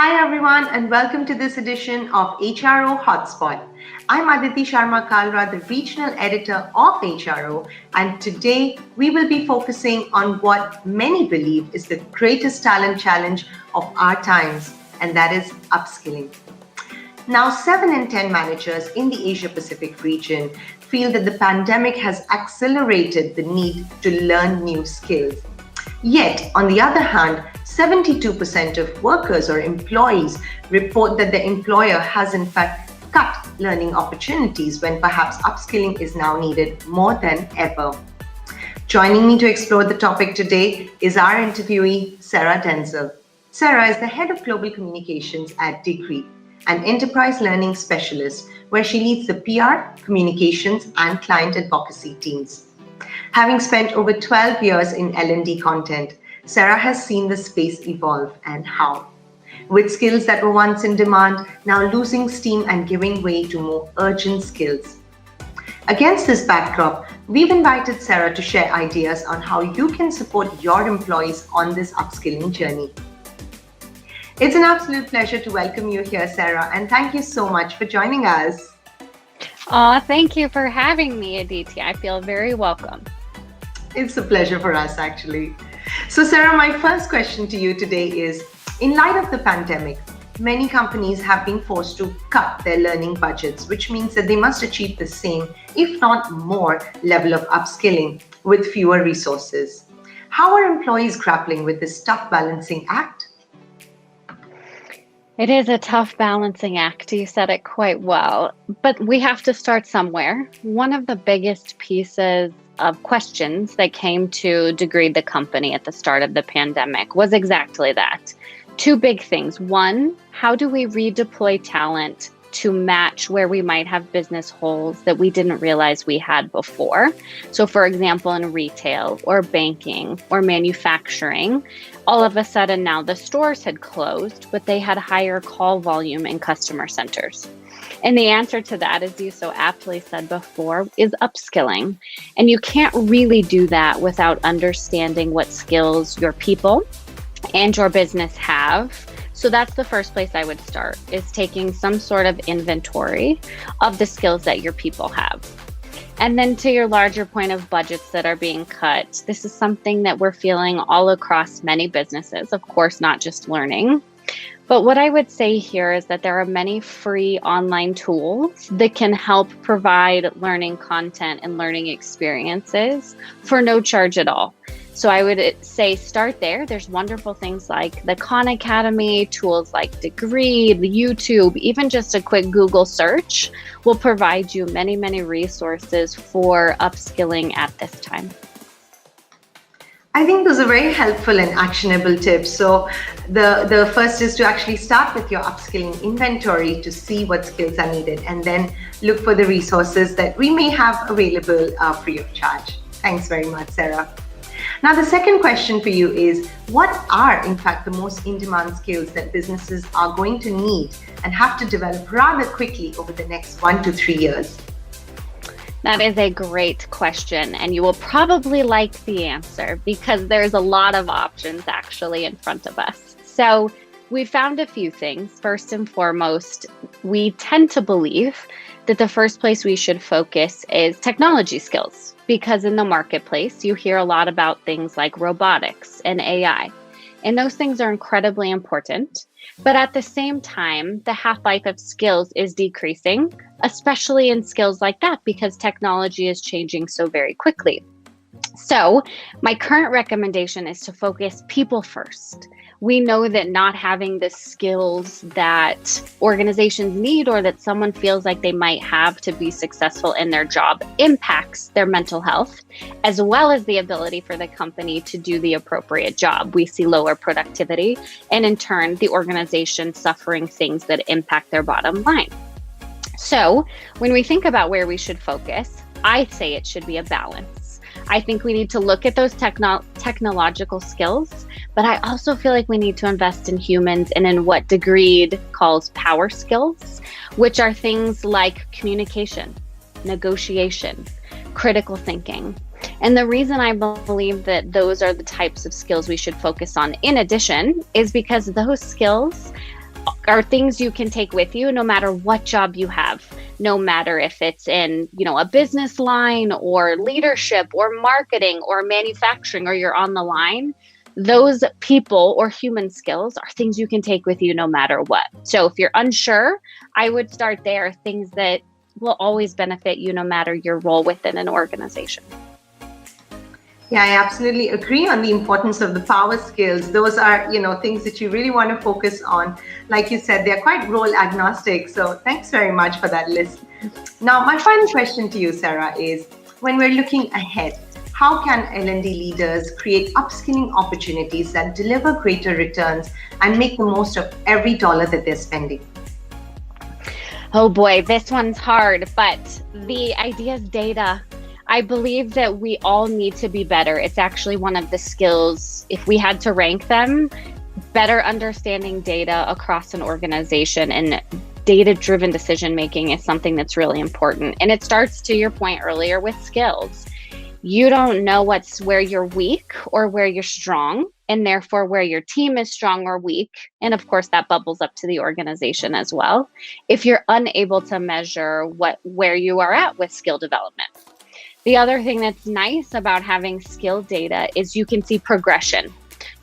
Hi everyone and welcome to this edition of HRO Hotspot. I'm Aditi Sharma Kalra, the regional editor of HRO, and today we will be focusing on what many believe is the greatest talent challenge of our times, and that is upskilling. Now, 7 in 10 managers in the Asia Pacific region feel that the pandemic has accelerated the need to learn new skills. Yet, on the other hand, 72% of workers or employees report that their employer has in fact cut learning opportunities when perhaps upskilling is now needed more than ever. Joining me to explore the topic today is our interviewee, Sarah Danzl. Sarah is the head of global communications at Degree, an enterprise learning specialist where she leads the PR, communications, and client advocacy teams. Having spent over 12 years in L&D content, Sarah has seen the space evolve and how. With skills that were once in demand, now losing steam and giving way to more urgent skills. Against this backdrop, we've invited Sarah to share ideas on how you can support your employees on this upskilling journey. It's an absolute pleasure to welcome you here, Sarah, and thank you so much for joining us. Thank you for having me, Aditi. I feel very welcome. It's a pleasure for us, actually. So, Sarah, my first question to you today is, in light of the pandemic, many companies have been forced to cut their learning budgets, which means that they must achieve the same, if not more, level of upskilling with fewer resources. How are employees grappling with this tough balancing act? It is a tough balancing act. You said it quite well, but we have to start somewhere. One of the biggest pieces of questions that came to Degree the company at the start of the pandemic was exactly that. Two big things. One, how do we redeploy talent to match where we might have business holes that we didn't realize we had before? So for example, in retail or banking or manufacturing, all of a sudden now the stores had closed, but they had higher call volume in customer centers. And the answer to that, as you so aptly said before, is upskilling. And you can't really do that without understanding what skills your people and your business have. So that's the first place I would start, is taking some sort of inventory of the skills that your people have. And then to your larger point of budgets that are being cut, this is something that we're feeling all across many businesses, of course, not just learning. But what I would say here is that there are many free online tools that can help provide learning content and learning experiences for no charge at all. So I would say start there. There's wonderful things like the Khan Academy, tools like Degree, the YouTube, even just a quick Google search will provide you many, many resources for upskilling at this time. I think those are very helpful and actionable tips. So the first is to actually start with your upskilling inventory to see what skills are needed, and then look for the resources that we may have available free of charge. Thanks very much, Sarah. Now, the second question for you is, what are in fact the most in-demand skills that businesses are going to need and have to develop rather quickly over the next 1 to 3 years? That is a great question, and you will probably like the answer because there's a lot of options actually in front of us. So we found a few things. First and foremost, we tend to believe that the first place we should focus is technology skills, because in the marketplace, you hear a lot about things like robotics and AI. And those things are incredibly important. But at the same time, the half-life of skills is decreasing, especially in skills like that, because technology is changing so very quickly. So my current recommendation is to focus people first. We know that not having the skills that organizations need or that someone feels like they might have to be successful in their job impacts their mental health, as well as the ability for the company to do the appropriate job. We see lower productivity, and in turn, the organization suffering things that impact their bottom line. So when we think about where we should focus, I say it should be a balance. I think we need to look at those technological skills, but I also feel like we need to invest in humans and in what Degree calls power skills, which are things like communication, negotiation, critical thinking. And the reason I believe that those are the types of skills we should focus on in addition is because those skills are things you can take with you no matter what job you have, no matter if it's in, a business line or leadership or marketing or manufacturing, or you're on the line. Those people or human skills are things you can take with you no matter what. So if you're unsure, I would start there, things that will always benefit you no matter your role within an organization. Yeah, I absolutely agree on the importance of the power skills. Those are, things that you really want to focus on. Like you said, they're quite role agnostic. So thanks very much for that list. Now, my final question to you, Sarah, is when we're looking ahead, how can L&D leaders create upskilling opportunities that deliver greater returns and make the most of every dollar that they're spending? Oh boy, this one's hard, but the idea is data. I believe that we all need to be better. It's actually one of the skills, if we had to rank them, better understanding data across an organization and data-driven decision-making is something that's really important. And it starts, to your point earlier, with skills. You don't know where you're weak or where you're strong, and therefore where your team is strong or weak. And of course, that bubbles up to the organization as well, if you're unable to measure where you are at with skill development. The other thing that's nice about having skill data is you can see progression.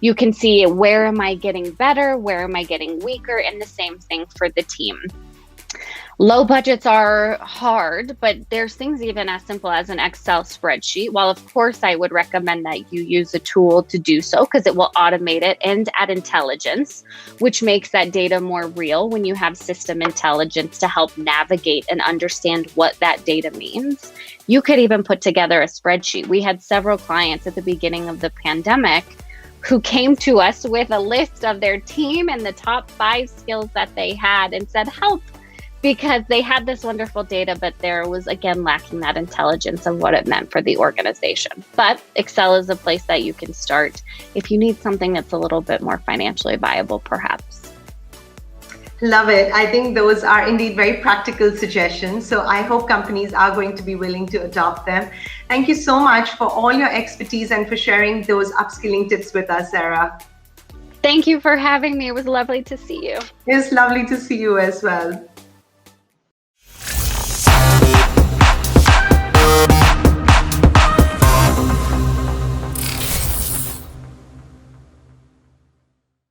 You can see where am I getting better, where am I getting weaker, and the same thing for the team. Low budgets are hard, but there's things even as simple as an Excel spreadsheet. While of course I would recommend that you use a tool to do so because it will automate it and add intelligence, which makes that data more real when you have system intelligence to help navigate and understand what that data means. You could even put together a spreadsheet. We had several clients at the beginning of the pandemic who came to us with a list of their team and the top 5 skills that they had and said, help, because they had this wonderful data, but there was, again, lacking that intelligence of what it meant for the organization. But Excel is a place that you can start if you need something that's a little bit more financially viable, perhaps. Love it. I think those are indeed very practical suggestions. So I hope companies are going to be willing to adopt them. Thank you so much for all your expertise and for sharing those upskilling tips with us, Sarah. Thank you for having me. It was lovely to see you. It was lovely to see you as well.